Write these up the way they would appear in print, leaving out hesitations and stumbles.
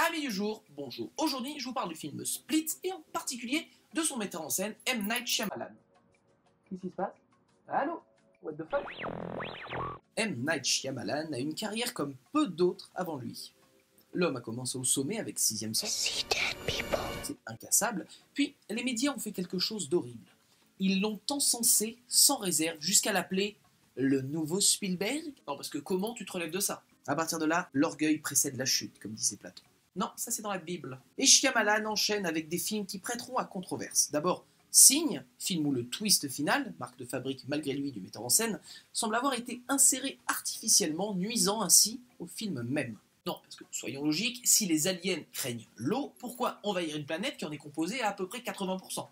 Amis du jour, bonjour. Aujourd'hui, je vous parle du film Split et en particulier de son metteur en scène, M. Night Shyamalan. Qu'est-ce qui se passe? Allô? What the fuck? M. Night Shyamalan a une carrière comme peu d'autres avant lui. L'homme a commencé au sommet avec Sixième Sens. C'est incassable. Puis, les médias ont fait quelque chose d'horrible. Ils l'ont encensé sans réserve jusqu'à l'appeler le nouveau Spielberg. Non, parce que comment tu te relèves de ça? À partir de là, l'orgueil précède la chute, comme disait Platon. Non, ça c'est dans la Bible. Et Shyamalan enchaîne avec des films qui prêteront à controverse. D'abord, Signe, film où le twist final, marque de fabrique malgré lui du metteur en scène, semble avoir été inséré artificiellement, nuisant ainsi au film même. Non, parce que, soyons logiques, si les aliens craignent l'eau, pourquoi envahir une planète qui en est composée à peu près 80%?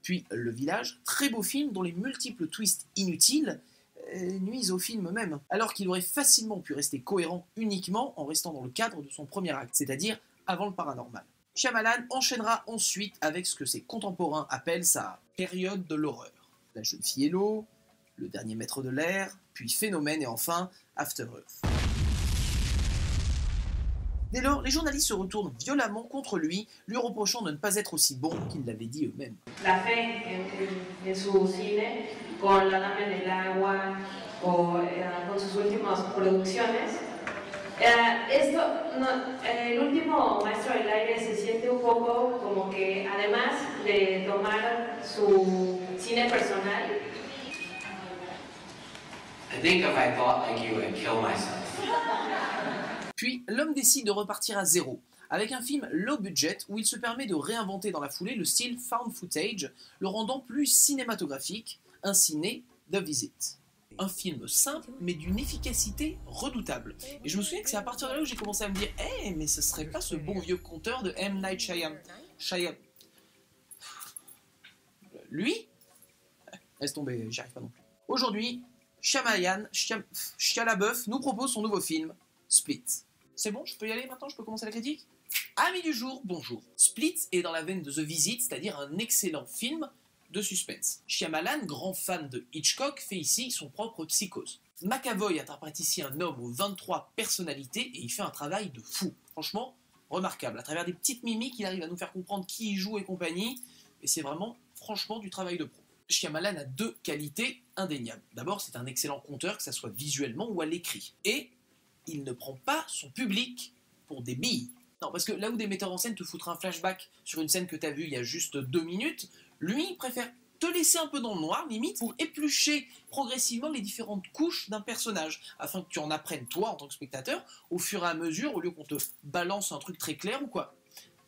Puis Le Village, très beau film dont les multiples twists inutiles nuisent au film même, alors qu'il aurait facilement pu rester cohérent uniquement en restant dans le cadre de son premier acte, c'est-à-dire avant le paranormal. Shyamalan enchaînera ensuite avec ce que ses contemporains appellent sa période de l'horreur. La jeune fille et l'eau, Le dernier maître de l'air, puis Phénomène et enfin After Earth. Dès lors, les journalistes se retournent violemment contre lui, lui reprochant de ne pas être aussi bon qu'ils l'avaient dit eux-mêmes. La fe en su cine, con La Dama en el Agua, con sus últimas producciones. El último Maestro del Aire se siente un poco como que, además de tomar su cine personal, I think if I thought like you, I'd kill myself. Puis, l'homme décide de repartir à zéro, avec un film low budget où il se permet de réinventer dans la foulée le style found footage, le rendant plus cinématographique, ainsi naît The Visit. Un film simple, mais d'une efficacité redoutable. Et je me souviens que c'est à partir de là où j'ai commencé à me dire « Eh, mais ce serait pas ce bon vieux conteur de M. Night Shyamalan. Lui? Laisse tomber, j'y arrive pas non plus. » Aujourd'hui, Shyalabeuf nous propose son nouveau film, Split. C'est bon, je peux y aller maintenant, je peux commencer la critique? Amis du jour, bonjour. Split est dans la veine de The Visit, c'est-à-dire un excellent film de suspense. Shyamalan, grand fan de Hitchcock, fait ici son propre Psychose. McAvoy interprète ici un homme aux 23 personnalités et il fait un travail de fou. Franchement, remarquable. À travers des petites mimiques, il arrive à nous faire comprendre qui y joue et compagnie, et c'est vraiment, franchement, du travail de pro. Shyamalan a deux qualités indéniables. D'abord, c'est un excellent conteur, que ce soit visuellement ou à l'écrit. Et il ne prend pas son public pour des billes. Non, parce que là où des metteurs en scène te foutent un flashback sur une scène que t'as vue il y a juste 2 minutes, lui, il préfère te laisser un peu dans le noir, limite, pour éplucher progressivement les différentes couches d'un personnage, afin que tu en apprennes, toi, en tant que spectateur, au fur et à mesure, au lieu qu'on te balance un truc très clair ou quoi.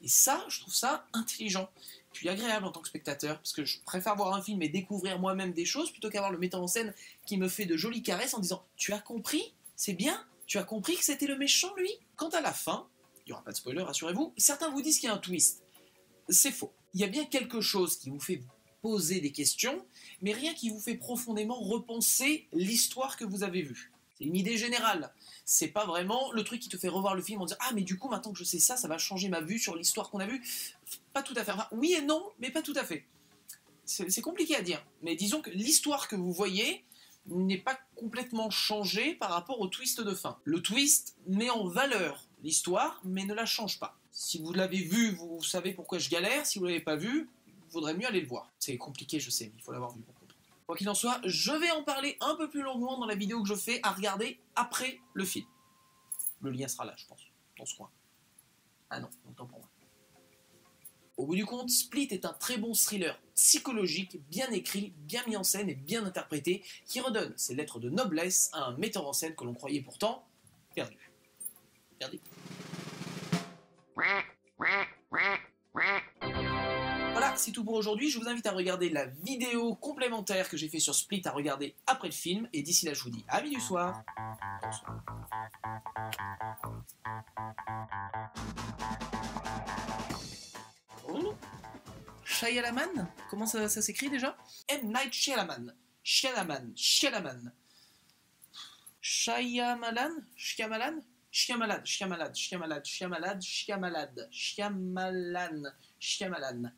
Et ça, je trouve ça intelligent, puis agréable en tant que spectateur, parce que je préfère voir un film et découvrir moi-même des choses, plutôt qu'avoir le metteur en scène qui me fait de jolies caresses en disant « Tu as compris? C'est bien? Tu as compris que c'était le méchant, lui ?» Quant à la fin, il n'y aura pas de spoiler, rassurez-vous, certains vous disent qu'il y a un twist. C'est faux. Il y a bien quelque chose qui vous fait poser des questions, mais rien qui vous fait profondément repenser l'histoire que vous avez vue. C'est une idée générale. C'est pas vraiment le truc qui te fait revoir le film en disant « Ah, mais du coup, maintenant que je sais ça, ça va changer ma vue sur l'histoire qu'on a vue. » Pas tout à fait. Enfin, oui et non, mais pas tout à fait. C'est compliqué à dire. Mais disons que l'histoire que vous voyez n'est pas complètement changé par rapport au twist de fin. Le twist met en valeur l'histoire, mais ne la change pas. Si vous l'avez vu, vous savez pourquoi je galère. Si vous ne l'avez pas vu, il vaudrait mieux aller le voir. C'est compliqué, je sais, mais il faut l'avoir vu pour comprendre. Quoi qu'il en soit, je vais en parler un peu plus longuement dans la vidéo que je fais à regarder après le film. Le lien sera là, je pense, dans ce coin. Ah non, autant pour moi. Au bout du compte, Split est un très bon thriller psychologique, bien écrit, bien mis en scène et bien interprété, qui redonne ses lettres de noblesse à un metteur en scène que l'on croyait pourtant perdu. Perdu. Voilà, c'est tout pour aujourd'hui. Je vous invite à regarder la vidéo complémentaire que j'ai fait sur Split à regarder après le film. Et d'ici là, je vous dis amis du soir. Bonsoir. Oh. Shyamalan? Comment ça s'écrit déjà? M. Night Shyamalan. Shyamalan. Shyamalan. Shyamalan? Shyamalan? Shyamalan. Shyamalan. Shyamalan. Shyamalan. Shyamalan. Shyamalan. Shyamalan.